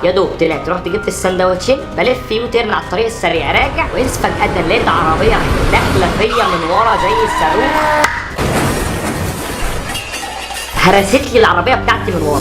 يا دوب طلعت رحت جبت السندوتشين بلف فيه وترن على الطريق السريع راجع، وقيس فجأة لقيت عربية راحت داخلة فيا من ورا زي الصاروخ، هرست لي العربية بتاعتي من ورا.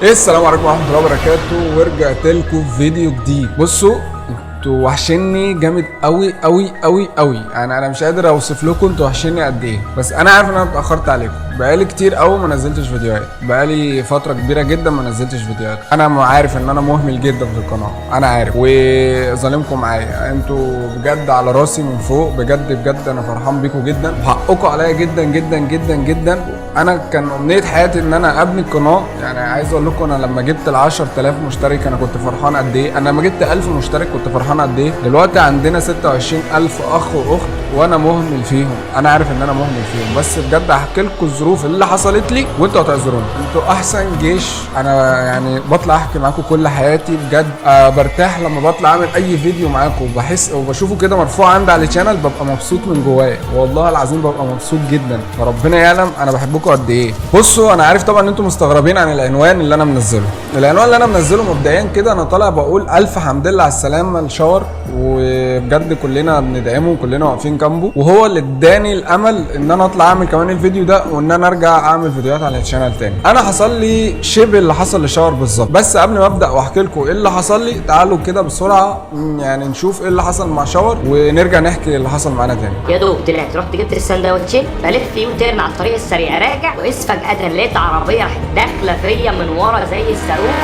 السلام عليكم ورحمه الله وبركاته، ورجعت لكم في فيديو جديد. بصوا انتوا وحشني جامد قوي قوي قوي قوي، يعني انا مش قادر اوصف لكم انتوا وحشني قد ايه، بس انا عارف ان انا اتاخرت عليكم، بقالي كتير قوي ما نزلتش فيديوهات، بقالي فتره كبيره جدا ما نزلتش فيديوهات. انا عارف ان انا مهمل جدا في القناه، انا عارف وظالمكم معايا، انتوا بجد على راسي من فوق، بجد بجد انا فرحان بيكم جدا وحقكم عليا جدا جدا جدا جدا. انا كان امنيه حياتي ان انا ابني القناه، يعني عايز اقول لكم انا لما جبت ال 10000 مشترك انا كنت فرحان قد ايه، انا لما جبت 1000 مشترك كنت فرحان قد ايه. دلوقتي عندنا 26000 اخ واخت وانا مهمل فيهم، انا عارف ان انا مهمل فيهم، بس بجد هحكي لكم الظروف اللي حصلت لي وانتوا هتعذروني. انتوا احسن جيش، انا يعني بطلع احكي معاكم كل حياتي بجد، برتاح لما بطلع اعمل اي فيديو معاكم، بحس وبشوفه كده مرفوع عندي على الشانل ببقى مبسوط من جوايا، والله العظيم ببقى مبسوط جدا، فربنا يعلم انا بحبكم قد ايه. بصوا انا عارف طبعا ان انتوا مستغربين عن العنوان اللي انا منزله. العنوان اللي انا منزله مبدئيا كده انا طالع بقول الف حمد لله على السلامه لشاور، وبجد كلنا بندعمه وكلنا واقفين جنبه، وهو اللي اداني الامل ان انا اطلع اعمل كمان الفيديو ده وان انا ارجع اعمل فيديوهات على الشانل تاني. انا حصل لي شبه اللي حصل لشاور بالظبط، بس قبل ما ابدا واحكي لكم ايه اللي حصل لي تعالوا كده بسرعه يعني نشوف ايه اللي حصل مع شاور ونرجع نحكي اللي حصل معانا تاني. يا دوب طلعت رحت جبت السندوتشين بلف فيه وترن على الطريق السريع راجع، وقيس فجأة لقيت عربية راحت داخلة فيا من ورا زي الصاروخ،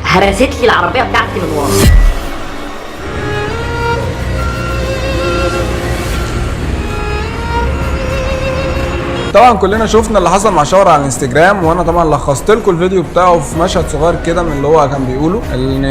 هرست لي العربية بتاعتي من ورا. طبعا كلنا شفنا اللي حصل مع شاور على الانستجرام، وانا طبعا لخصت لكم الفيديو بتاعه في مشهد صغير كده من اللي هو كان بيقوله، ان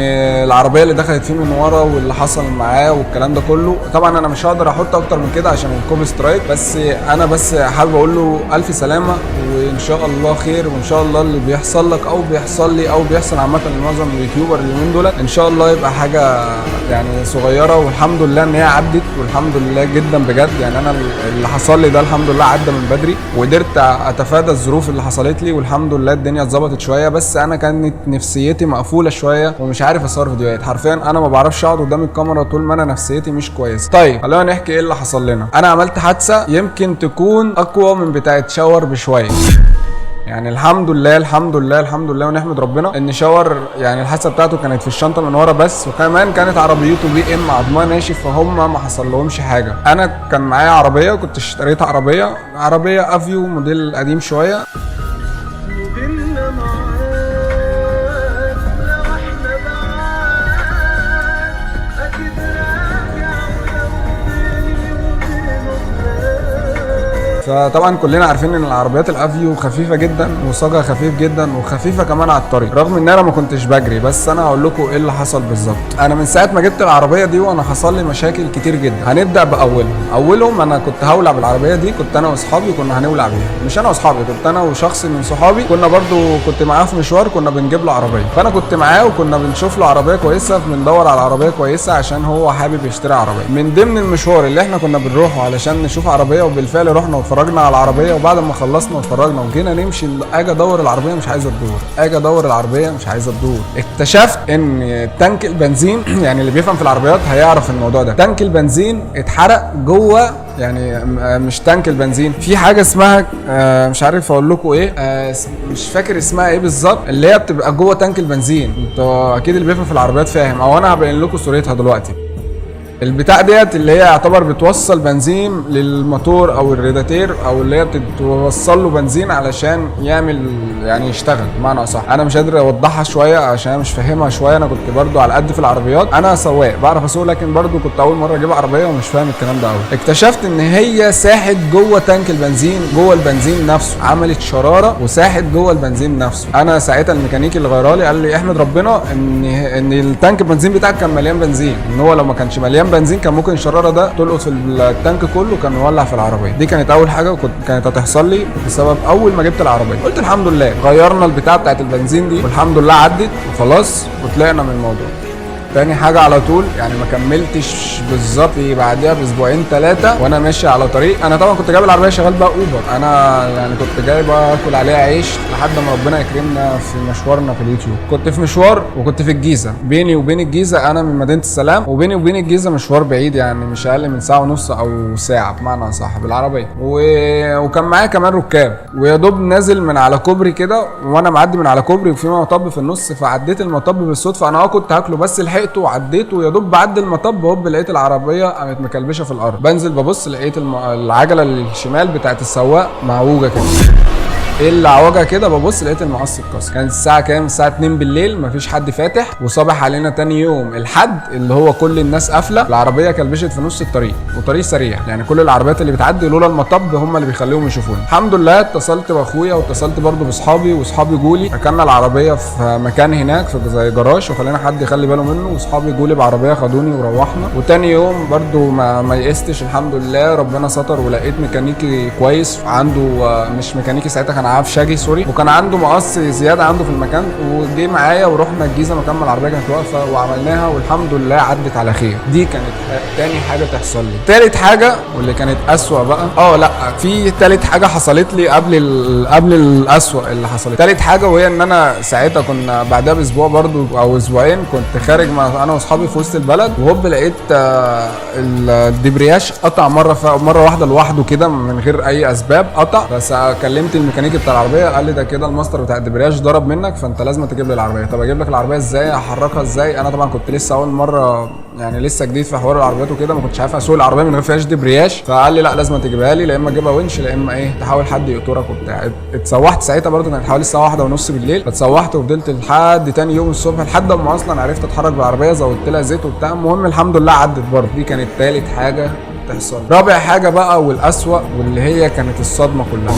العربيه اللي دخلت فيه من ورا واللي حصل معاه والكلام ده كله. طبعا انا مش هقدر احط اكتر من كده عشان الكوبي سترايك، بس انا بس حابب اقول له الف سلامه وان شاء الله خير، وان شاء الله اللي بيحصل لك او بيحصل لي او بيحصل عامه لمعظم اليوتيوبر اليومين دول ان شاء الله يبقى حاجه يعني صغيره، والحمد لله ان هي عدت، والحمد لله جدا بجد. يعني انا اللي حصل لي ده الحمد لله عدى من بدري، وقدرت اتفادى الظروف اللي حصلت لي، والحمد لله الدنيا اتظبطت شويه، بس انا كانت نفسيتي مقفوله شويه ومش عارف اصور فيديوهات، حرفيا انا ما بعرفش اقعد قدام الكاميرا طول ما انا نفسيتي مش كويسه. طيب خلينا نحكي ايه اللي حصل لنا. انا عملت حادثه يمكن تكون اقوى من بتاعه شاور بشويه، يعني الحمد لله الحمد لله الحمد لله ونحمد ربنا ان شاور يعني الحادثه بتاعته كانت في الشنطه من ورا بس، وكمان كانت عربيته بي ام عضمها ناشف، فهم ما حصل لهمش حاجه. انا كان معايا عربيه، كنت اشتريت عربيه افيو موديل قديم شويه، فطبعا كلنا عارفين ان العربيات الافيو خفيفه جدا وصاجها خفيف جدا وخفيفه كمان على الطريق، رغم ان انا ما كنتش بجري. بس انا هقول لكم ايه اللي حصل بالظبط. انا من ساعه ما جبت العربيه دي وانا حصل لي مشاكل كتير جدا، هنبدا باولهم. انا كنت هولع بالعربيه دي، كنت انا واصحابي كنا هنولع بيها، مش انا واصحابي، كنت انا وشخص من صحابي كنا برضو كنت معاه في مشوار، كنا بنجيب له عربيه، فانا كنت معاه وكنا بنشوف له عربيه كويسه، بندور على عربيه كويسه عشان هو حابب يشتري عربيه. من ضمن المشوار اللي احنا كنا بنروحه علشان نشوف عربيه، وبالفعل رحنا واتفرجنا على العربيه، وبعد ما خلصنا واتفرجنا وجينا نمشي اجي ادور العربيه مش عايزه تدور، اجي ادور العربيه مش عايزه تدور. اكتشفت ان تانك البنزين يعني اللي بيفهم في العربيات هيعرف الموضوع ده، تانك البنزين اتحرق جوه، يعني مش تانك البنزين، في حاجه اسمها مش عارف اقول لكم ايه، مش فاكر اسمها ايه بالظبط، اللي هي بتبقى جوه تانك البنزين. انتوا اكيد اللي بيفهم في العربيات فاهم، او انا هبين لكم صورتها دلوقتي. البتاع ديت اللي هي يعتبر بتوصل بنزين للموتور او الريداتير، او اللي هي بتوصل له بنزين علشان يعمل يعني يشتغل بمعنى اصح. انا مش قادر اوضحها شويه عشان مش فاهمها شويه، انا كنت برضو على قد في العربيات، انا سواق بعرف اسوق، لكن برضو كنت اول مره اجيب عربيه ومش فاهم الكلام ده قوي. اكتشفت ان هي ساحت جوه تانك البنزين، جوه البنزين نفسه، عملت شراره وساحت جوه البنزين نفسه. انا ساعتها الميكانيكي اللي غيرها لي قال لي احمد ربنا ان التانك البنزين بتاعك كان مليان بنزين، ان هو لو ما كانش مليان بنزين كان ممكن الشراره ده تلقط في التانك كله كان مولع في العربيه. دي كانت اول حاجه كانت هتحصل لي بسبب اول ما جبت العربيه. قلت الحمد لله غيرنا البتاعه بتاعت البنزين دي والحمد لله عدت وخلاص وطلعنا من الموضوع. تاني حاجه على طول يعني ما كملتش بالظبط، بعديها باسبوعين 3 وانا ماشي على طريق. انا طبعا كنت جايب العربيه شغال بقى اوبر، انا يعني كنت جاي باكل عليها عيش لحد ما ربنا يكرمنا في مشوارنا في اليوتيوب. كنت في مشوار وكنت في الجيزه، بيني وبين الجيزه انا من مدينه السلام، وبيني وبين الجيزه مشوار بعيد يعني مش اقل من ساعه ونص او ساعه بمعنى صح بالعربيه. وكان معايا كمان ركاب، ويا دوب نازل من على كوبري كده وانا معدي من على كوبري وفي مطب في النص، فعديت المطب بالصدفه. انا كنت هاكله بس لحقته وعديته، ويا دوب بعدي المطب هوب لقيت العربيه قامت مكلبشه في الارض. بنزل ببص لقيت العجله الشمال بتاعت السواق معوجه كده. ايه اللي عوجها كده؟ ببص لقيت المقص اتكسر. كانت الساعه كام؟ الساعه 2 بالليل، مفيش حد فاتح، وصبح علينا تاني يوم الحد اللي هو كل الناس قافله. العربيه كلبشت في نص الطريق، وطريق سريع يعني كل العربيات اللي بتعدي لولا المطب هم اللي بيخليهم يشوفوني. الحمد لله اتصلت باخويا واتصلت برده باصحابي، واصحابي جولي ركننا العربيه في مكان هناك في زي جراج وخلينا حد يخلي باله منه، واصحابي جولي بعربيه خدوني وروحنا. وتاني يوم برده ما يئستش الحمد لله، ربنا ستر ولقيت ميكانيكي كويس عنده، مش ميكانيكي ساعتها كان عفشاجي سوري، وكان عنده مقص زياده عنده في المكان، وجي معايا ورحنا الجيزه مكان ما العربيه كانت واقفه وعملناها والحمد لله عدت على خير. دي كانت تاني حاجه تحصل لي. تالت حاجه واللي كانت اسوأ بقى، لا في تالت حاجه حصلت لي قبل الاسوأ اللي حصلت. تالت حاجه وهي ان انا ساعتها كنا بعدها باسبوع برضو او اسبوعين كنت خارج مع انا واصحابي في وسط البلد، وهوب لقيت الدبرياج قطع مره واحده لوحده كده من غير اي اسباب قطع. بس كلمت الميكانيكي بتاع العربيه قال لي ده كده الماستر بتاع الدبرياج ضرب منك، فانت لازم تجيب لي العربيه. طب اجيب لك العربيه ازاي؟ احركها ازاي؟ انا طبعا كنت لسه اول مره يعني لسه جديد في حوار العربيات وكده، ما كنتش عارف اسوق العربيه من غير فيهاش دبرياج. فقال لي لا لازم تجيبها لي، لا اما اجيبها ونش لا اما ايه تحاول حد يقطرك وبتاع. اتسوحت ساعتها برده، كانت حوالي الساعه 1:30 بالليل، اتسوحت وفضلت لحد تاني يوم الصبح لحد ما اصلا عرفت اتحرك بالعربيه، زودت لها زيت وبتاع. المهم الحمد لله عدت برده. دي كانت تالت حاجه تحصل. رابع حاجه بقى والاسوأ واللي هي كانت الصدمه كلها،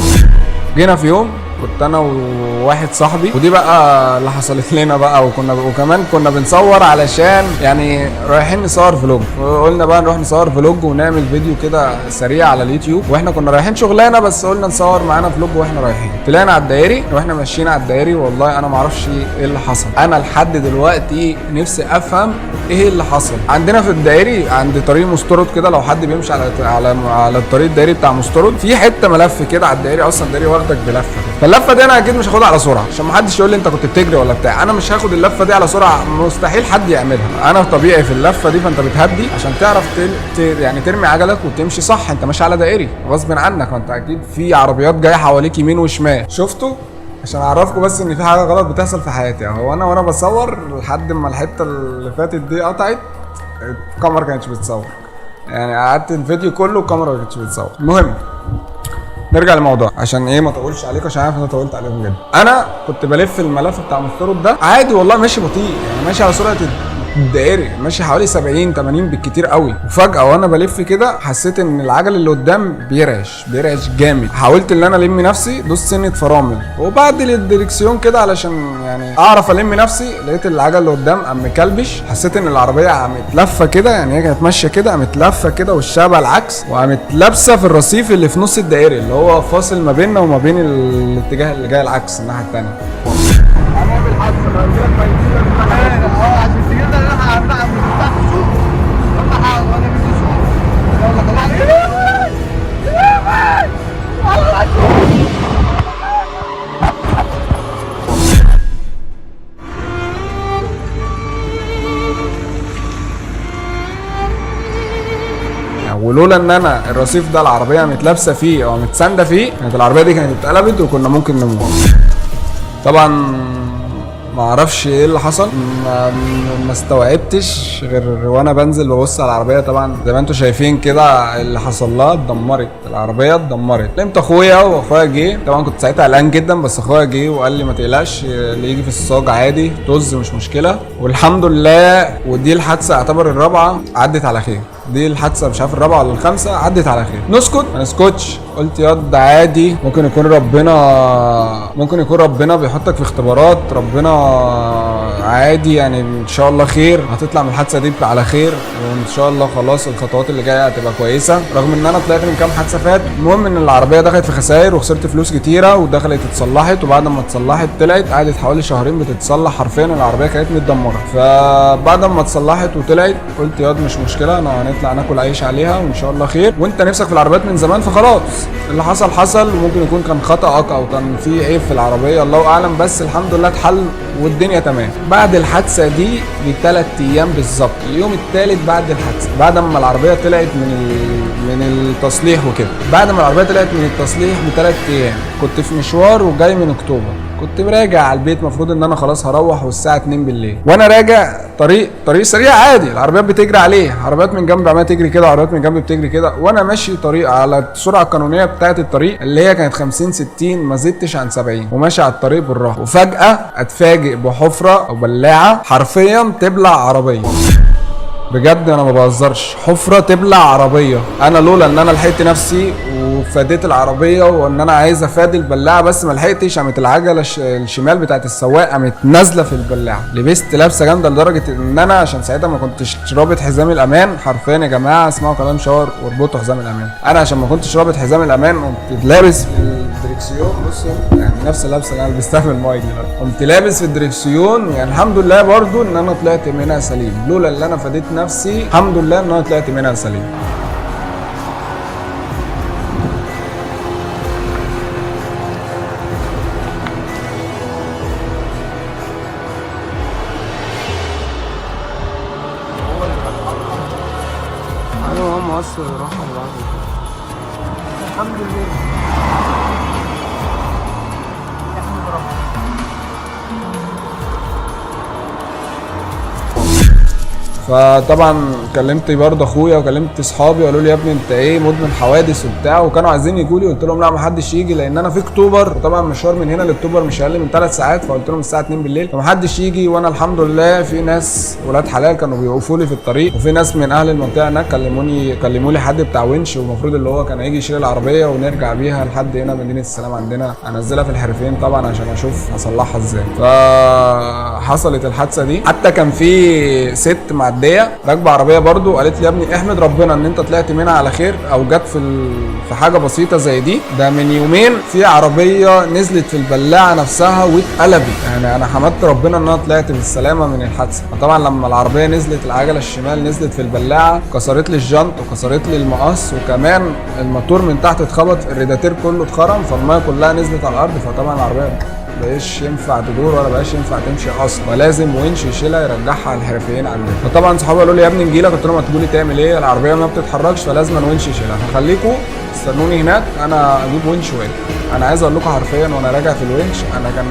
جينا في يوم كنت انا وواحد صاحبي، ودي بقى اللي حصلت لنا بقى، وكمان كنا بنصور علشان يعني رايحين نصور فلوج، وقلنا بقى نروح نصور فلوج ونعمل فيديو كده سريع على اليوتيوب، واحنا كنا رايحين شغلانه بس قلنا نصور معانا فلوج واحنا رايحين. طلعنا على الدائري واحنا ماشيين على الدائري، والله انا ما اعرفش ايه اللي حصل. انا لحد دلوقتي نفسي افهم ايه اللي حصل. عندنا في الدائري عند طريق مسترد كده، لو حد بيمشي على الطريق الدائري بتاع مسترد في حته ملف كده على الدائري، اصلا الدائري واخدك بلفه. فاللفه دي انا اكيد مش هاخدها على سرعه عشان ما حدش يقول لي انت كنت بتجري ولا بتاع. انا مش هاخد اللفه دي على سرعه، مستحيل حد يعملها. انا طبيعي في اللفه دي، فانت بتهدي عشان تعرف يعني ترمي عجلك وتمشي صح. انت ماشي على دائري غصب عنك، فانت اكيد في عربيات جايه حواليك يمين وشمال. شفتوا؟ عشان اعرفكم بس ان في حاجه غلط بتحصل في حياتي. اهو انا وانا بصور لحد ما الحته اللي فاتت دي قطعت، الكاميرا كانتش بتصور، يعني قعدت الفيديو كله الكاميرا ما كانتش بتصور. المهم نرجع للموضوع عشان ايه ما اطولش عليكم، عشان عارف ان انا طولت عليكم جدا. انا كنت بلف الملف بتاع مسترد ده عادي والله، ماشي بطيء يعني، ماشي على سرعه الدائري، ماشي حوالي 70 80 بالكتير قوي. وفجاه وانا بلف كده حسيت ان العجل اللي قدام بيرعش جامد. حاولت ان انا الم نفسي، دوست سنه فرامل وبعد الدركسيون كده علشان يعني اعرف الم نفسي، لقيت العجل اللي قدام قام مكلبش. حسيت ان العربيه قامت لفه كده، يعني هي كانت ماشيه كده قامت لفه كده وشها بقى العكس، وقامت لابسه في الرصيف اللي في نص الدائري اللي هو فاصل ما بيننا وما بين الاتجاه اللي جاي العكس الناحيه الثانيه. هنعمل حادثه عشان تجيب لنا راح بتاع السوق وانا في السوق. يلا طلع ولولا ان انا الرصيف ده العربيه متلابسه فيه او متسانده فيه، كانت العربيه دي كانت اتقلبت وكنا ممكن نموت. طبعا ما اعرفش ايه اللي حصل، ما استوعبتش غير وانا بنزل ببص على العربيه. طبعا زي ما انتم شايفين كده اللي حصل لها، اتدمرت العربيه اتدمرت. كلمت اخويا واخويا جه، طبعا كنت ساعتها قلقان جدا، بس اخويا جه وقال لي ما تقلقش اللي يجي في الصاج عادي طز مش مشكله. والحمد لله. ودي الحادثه اعتبر الرابعه عدت على خير، دي الحادثه مش عارف الرابعه ولا الخامسه عدت على خير. نسكت ما نسكتش، قلت ياض عادي، ممكن يكون ربنا بيحطك في اختبارات، ربنا عادي يعني ان شاء الله خير، هتطلع من الحادثه دي على خير، وان شاء الله خلاص الخطوات اللي جايه هتبقى كويسه، رغم ان انا طلعت من كام حادثه فات. المهم ان العربيه دخلت في خسائر وخسرت فلوس كتيره، ودخلت اتصلحت، وبعد ما اتصلحت طلعت قعدت حوالي شهرين بتتصلح، حرفيا العربيه كانت متدمره. فبعد ما اتصلحت وطلعت قلت ياض مش مشكله، انا هنطلع ناكل عيش عليها وان شاء الله خير، وانت نفسك في العربيات من زمان فخلاص اللي حصل حصل، وممكن يكون كان خطأك او كان في عيب في العربيه الله اعلم، بس الحمد لله اتحل والدنيا تمام. بعد الحادثه دي ب3 ايام بالظبط، اليوم الثالث بعد الحادثه، بعد ما العربيه طلعت من التصليح وكده، بعد ما العربيه طلعت من التصليح ب3 ايام كنت في مشوار وجاي من اكتوبر، كنت راجع على البيت، المفروض ان انا خلاص هروح والساعه 2 بالليل، وانا راجع طريق سريع عادي، العربيات بتجري عليه، عربيات من جنب عماله تجري كده، عربيات من جنب بتجري كده، وانا ماشي طريق على السرعه القانونيه بتاعه الطريق اللي هي كانت 50 60 ما زدتش عن 70، وماشي على الطريق بالراحه، وفجاه اتفاجئ بحفره او بلاعه حرفيا تبلع عربيه. بجد انا ما بهزرش، حفره تبلع عربيه. انا لولا ان انا لحقت نفسي وفاديت العربيه وان انا عايز افادي البلاعه بس ما لحقتش، قامت العجله الشمال بتاعت السواق قامت نازله في البلاعه، لبست لابسه جامده لدرجه ان انا عشان ساعتها ما كنتش رابط حزام الامان. حرفيا يا جماعه اسمعوا كلام شاور واربطوا حزام الامان. انا عشان ما كنتش رابط حزام الامان قمت لابس في الدريكسيون، بصوا يعني نفس اللبسه اللي انا لبستها في المايك دلوقتي، قمت لابس في الدريكسيون. يعني الحمد لله برضو ان انا طلعت منها سليم، لولا اللي انا فاديت نفسي الحمد لله ان انا طلعت منها سليم. ايوه هم اصلا راحوا بعض الحمد لله. فطبعا كلمت برضه اخويا وكلمت اصحابي وقالوا لي يا ابني انت ايه مدمن حوادث وبتاع، وكانوا عايزين يجوا لي، قلت لهم لا ما حدش يجي لان انا في اكتوبر، وطبعا مشوار من هنا لاكتوبر مش اقل من 3 ساعات، فقلت لهم الساعه 2 بالليل فما حدش يجي. وانا الحمد لله في ناس ولاد حلال كانوا بيوقفوا لي في الطريق، وفي ناس من اهل المنطقه هناك كلموا لي حد بتاع ونش، والمفروض اللي هو كان هيجي يشيل العربيه ونرجع بيها لحد هنا مدينه السلام عندنا، انزلها في الحرفين طبعا عشان اشوف هصلحها ازاي. فحصلت الحادثه دي. حتى كان في ست معديه راكبه عربيه برضو قالت لي يا ابني احمد ربنا ان انت طلعت منها على خير، او جت في حاجه بسيطه زي دي. ده من يومين في عربيه نزلت في البلاعه نفسها واتقلبت، يعني انا حمدت ربنا ان انا طلعت بالسلامه من الحادثه. فطبعا لما العربيه نزلت العجله الشمال نزلت في البلاعه، كسرت لي الجنط وكسرت لي المقص، وكمان الموتور من تحت اتخبط، الريداتير كله اتخرم، فالميه كلها نزلت على الارض. فطبعا العربيه مبقاش ينفع تدور ولا بقاش ينفع تمشي اصلا، ولازم ونش يشيلها يرجعها على الحرفيين عندنا. فطبعا صحابي قالوا لي يا ابني نجيلك، قلت لهم هتقولي تعمل ايه؟ العربيه ما بتتحركش فلازم ونش يشيلها، فخليكم استنوني هناك انا اجيب ونش واجي. انا عايز اقول لكم حرفيا وانا راجع في الونش انا كان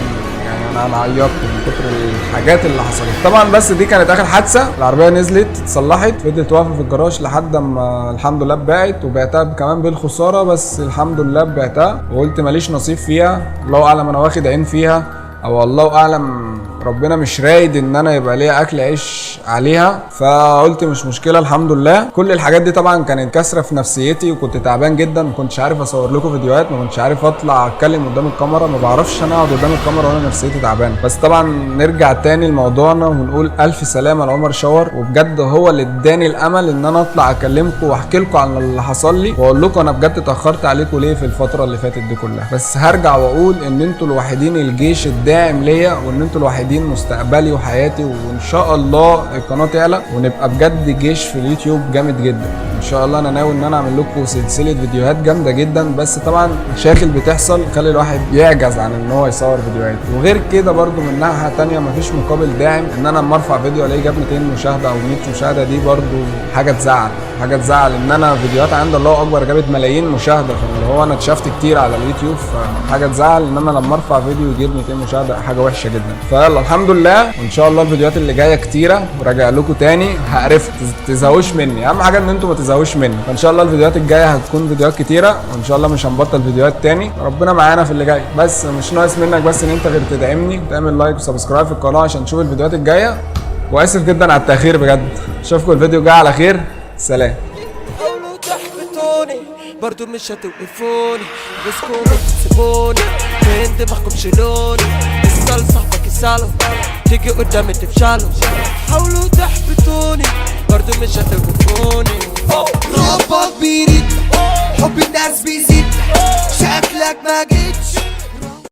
يعني انا عيطت من كتر الحاجات اللي حصلت طبعا. بس دي كانت اخر حادثه، العربيه نزلت اتصلحت، فضلت واقفه في الجراج لحد ما الحمد لله اتباعت، وبعتها كمان بالخساره، بس الحمد لله بعتها، وقلت ماليش نصيب فيها، الله اعلم انا واخد عين فيها، او الله اعلم ربنا مش رايد ان انا يبقى ليا اكل عيش عليها، فقلت مش مشكله الحمد لله. كل الحاجات دي طبعا كانت كسره في نفسيتي، وكنت تعبان جدا، ما كنتش عارف اصور لكم فيديوهات، ما كنتش عارف اطلع اتكلم قدام الكاميرا، ما بعرفش انا اقعد قدام الكاميرا وانا نفسيتي تعبان. بس طبعا نرجع تاني لموضوعنا ونقول الف سلامه لعمر شاور، وبجد هو اللي اداني الامل ان انا اطلع اكلمكم واحكي لكم عن اللي حصل لي، واقول لكم انا بجد اتاخرت عليكم ليه في الفتره اللي فاتت دي كلها. بس هرجع واقول ان انتوا الوحيدين الجيش الداعم ليا، وان انتوا الوحيدين مستقبلي وحياتي، وان شاء الله القناه تعلى ونبقى بجد جيش في اليوتيوب جامد جدا ان شاء الله. انا ناوي ان انا اعمل لكم سلسله فيديوهات جامده جدا، بس طبعا مشاكل بتحصل تخلي الواحد يعجز عن ان هو يصور فيديوهات. وغير كده برده من ناحيه ثانيه مفيش مقابل داعم، ان انا لما ارفع فيديو الاقيه جاب 200 مشاهده او 100 مشاهده، دي برده حاجه تزعل، حاجه تزعل. ان انا فيديوهات عند الله اكبر جابت ملايين مشاهده، فاللي هو انا اتشافت كتير على اليوتيوب، فحاجه تزعل ان انا لما ارفع فيديو يجيب 200 مشاهده، حاجه وحشه جدا. فيلا الحمد لله، وان شاء الله الفيديوهات اللي جايه كتيره وراجع لكم تاني، هعرف تزهقوش مني، اهم حاجه ان انتم ما تزهقوش مني. فان شاء الله الفيديوهات الجايه هتكون فيديوهات كتيره، وان شاء الله مش هنبطل فيديوهات تاني، ربنا معانا في اللي جاي. بس مش ناقص منك بس ان انت غير تدعمني، تعمل لايك وسبسكرايب في القناه عشان تشوف الفيديوهات الجايه. واسف جدا على التاخير بجد، اشوفكم الفيديو الجاي على خير، سلام. حاولوا تحبطوني برضو مش هتوقفوني، بسكوني تسيبوني فين دماغكم شيلوني، اسأل صاحبك يسأله تيجي قدامي تفشلوا، حاولوا تحبطوني برضو مش هتوقفوني. ربك بيريد، حب الناس بيزيد، شكلك ما جيتش